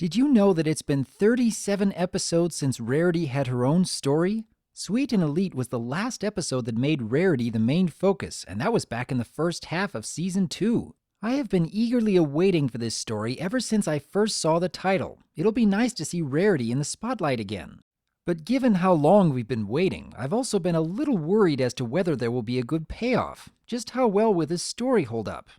Did you know that it's been 37 episodes since Rarity had her own story? Sweet and Elite was the last episode that made Rarity the main focus, and that was back in the first half of Season 2. I have been eagerly awaiting for this story ever since I first saw the title. It'll be nice to see Rarity in the spotlight again. But given how long we've been waiting, I've also been a little worried as to whether there will be a good payoff. Just how well will this story hold up?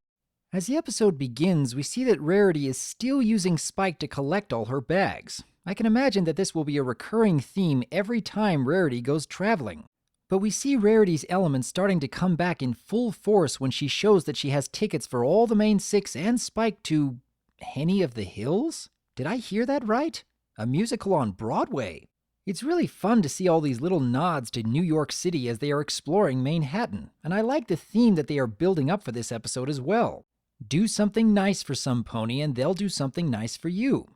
As the episode begins, we see that Rarity is still using Spike to collect all her bags. I can imagine that this will be a recurring theme every time Rarity goes traveling. But we see Rarity's elements starting to come back in full force when she shows that she has tickets for all the main six and Spike to Henny of the Hills? Did I hear that right? A musical on Broadway. It's really fun to see all these little nods to New York City as they are exploring Manehattan, and I like the theme that they are building up for this episode as well. Do something nice for some pony and they'll do something nice for you.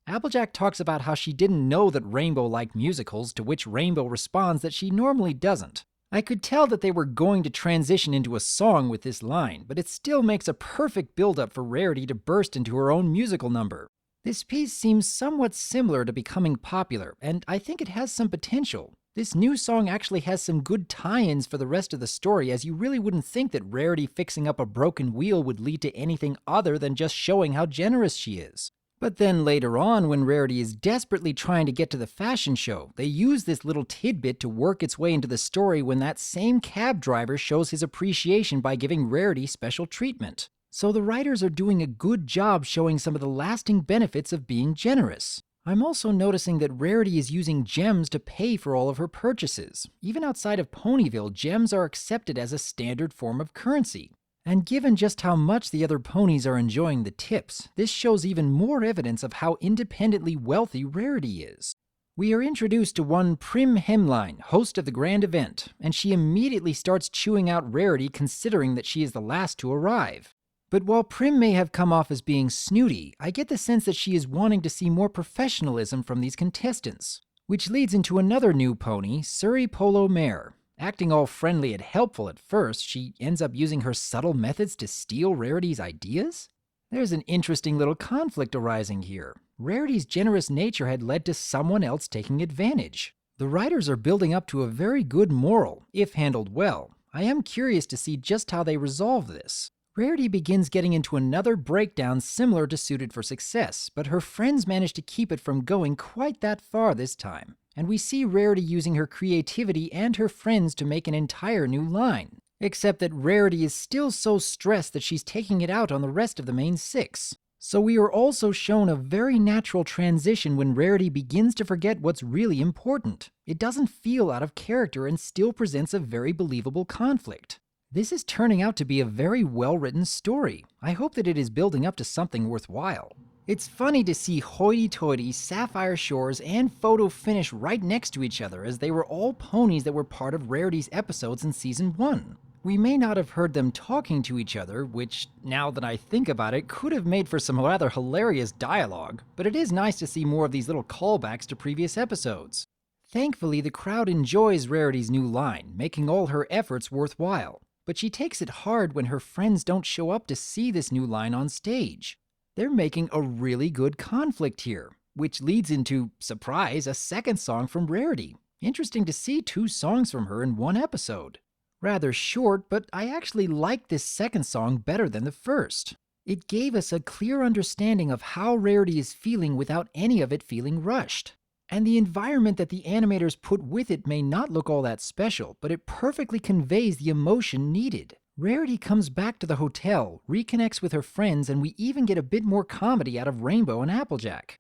Applejack talks about how she didn't know that Rainbow liked musicals, to which Rainbow responds that she normally doesn't. I could tell that they were going to transition into a song with this line, but it still makes a perfect build-up for Rarity to burst into her own musical number. This piece seems somewhat similar to becoming popular, and I think it has some potential. This new song actually has some good tie-ins for the rest of the story, as you really wouldn't think that Rarity fixing up a broken wheel would lead to anything other than just showing how generous she is. But then later on, when Rarity is desperately trying to get to the fashion show, they use this little tidbit to work its way into the story when that same cab driver shows his appreciation by giving Rarity special treatment. So the writers are doing a good job showing some of the lasting benefits of being generous. I'm also noticing that Rarity is using gems to pay for all of her purchases. Even outside of Ponyville, gems are accepted as a standard form of currency. And given just how much the other ponies are enjoying the tips, this shows even more evidence of how independently wealthy Rarity is. We are introduced to one Prim Hemline, host of the grand event, and she immediately starts chewing out Rarity considering that she is the last to arrive. But while Prim may have come off as being snooty, I get the sense that she is wanting to see more professionalism from these contestants. Which leads into another new pony, Surrey Polo Mare. Acting all friendly and helpful at first, she ends up using her subtle methods to steal Rarity's ideas? There's an interesting little conflict arising here. Rarity's generous nature had led to someone else taking advantage. The writers are building up to a very good moral, if handled well. I am curious to see just how they resolve this. Rarity begins getting into another breakdown similar to Suited for Success, but her friends manage to keep it from going quite that far this time. And we see Rarity using her creativity and her friends to make an entire new line. Except that Rarity is still so stressed that she's taking it out on the rest of the main six. So we are also shown a very natural transition when Rarity begins to forget what's really important. It doesn't feel out of character and still presents a very believable conflict. This is turning out to be a very well-written story. I hope that it is building up to something worthwhile. It's funny to see Hoity-Toity, Sapphire Shores, and Photo Finish right next to each other, as they were all ponies that were part of Rarity's episodes in Season 1. We may not have heard them talking to each other, which, now that I think about it, could have made for some rather hilarious dialogue, but it is nice to see more of these little callbacks to previous episodes. Thankfully, the crowd enjoys Rarity's new line, making all her efforts worthwhile. But she takes it hard when her friends don't show up to see this new line on stage. They're making a really good conflict here, which leads into, surprise, a second song from Rarity. Interesting to see 2 songs from her in one episode. Rather short, but I actually like this second song better than the first. It gave us a clear understanding of how Rarity is feeling without any of it feeling rushed. And the environment that the animators put with it may not look all that special, but it perfectly conveys the emotion needed. Rarity comes back to the hotel, reconnects with her friends, and we even get a bit more comedy out of Rainbow and Applejack.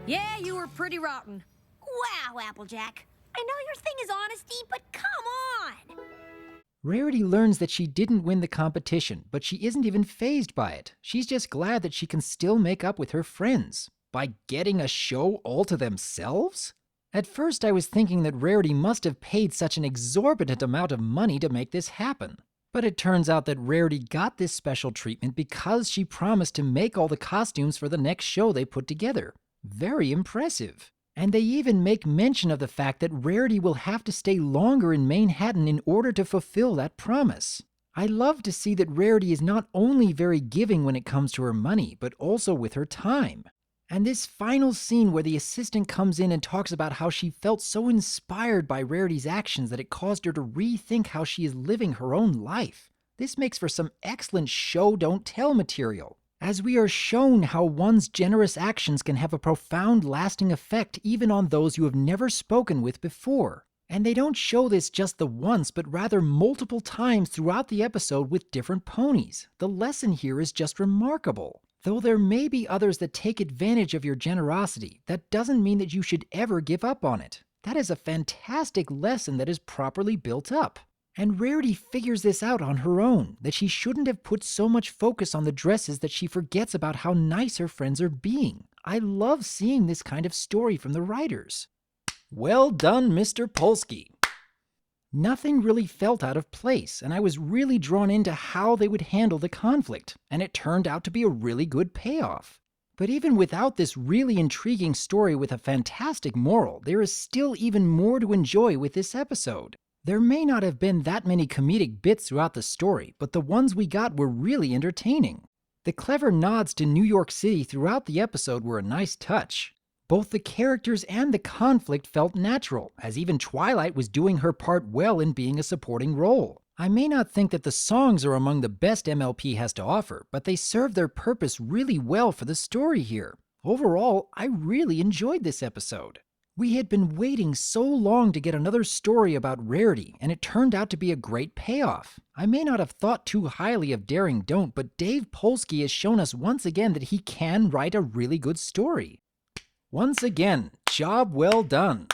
Yeah, you were pretty rotten. Wow, Applejack. I know your thing is honesty, but come on! Rarity learns that she didn't win the competition, but she isn't even fazed by it. She's just glad that she can still make up with her friends. By getting a show all to themselves? At first I was thinking that Rarity must have paid such an exorbitant amount of money to make this happen. But it turns out that Rarity got this special treatment because she promised to make all the costumes for the next show they put together. Very impressive. And they even make mention of the fact that Rarity will have to stay longer in Manehattan in order to fulfill that promise. I love to see that Rarity is not only very giving when it comes to her money, but also with her time. And this final scene where the assistant comes in and talks about how she felt so inspired by Rarity's actions that it caused her to rethink how she is living her own life. This makes for some excellent show don't tell material, as we are shown how one's generous actions can have a profound lasting effect even on those you have never spoken with before. And they don't show this just the once, but rather multiple times throughout the episode with different ponies. The lesson here is just remarkable. Though there may be others that take advantage of your generosity, that doesn't mean that you should ever give up on it. That is a fantastic lesson that is properly built up. And Rarity figures this out on her own, that she shouldn't have put so much focus on the dresses that she forgets about how nice her friends are being. I love seeing this kind of story from the writers. Well done, Mr. Polsky. Nothing really felt out of place, and I was really drawn into how they would handle the conflict, and it turned out to be a really good payoff. But even without this really intriguing story with a fantastic moral, there is still even more to enjoy with this episode. There may not have been that many comedic bits throughout the story, but the ones we got were really entertaining. The clever nods to New York City throughout the episode were a nice touch. Both the characters and the conflict felt natural, as even Twilight was doing her part well in being a supporting role. I may not think that the songs are among the best MLP has to offer, but they serve their purpose really well for the story here. Overall, I really enjoyed this episode. We had been waiting so long to get another story about Rarity, and it turned out to be a great payoff. I may not have thought too highly of Daring Don't, but Dave Polsky has shown us once again that he can write a really good story. Once again, job well done.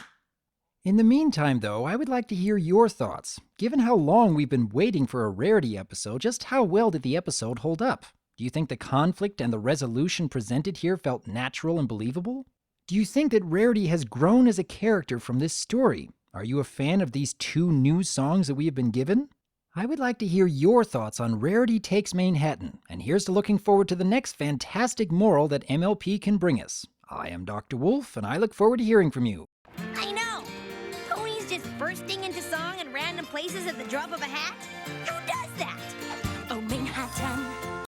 In the meantime, though, I would like to hear your thoughts. Given how long we've been waiting for a Rarity episode, just how well did the episode hold up? Do you think the conflict and the resolution presented here felt natural and believable? Do you think that Rarity has grown as a character from this story? Are you a fan of these 2 new songs that we have been given? I would like to hear your thoughts on Rarity Takes Manehattan, and here's to looking forward to the next fantastic moral that MLP can bring us. I am Dr. Wolf, and I look forward to hearing from you. I know! Ponies just bursting into song in random places at the drop of a hat? Who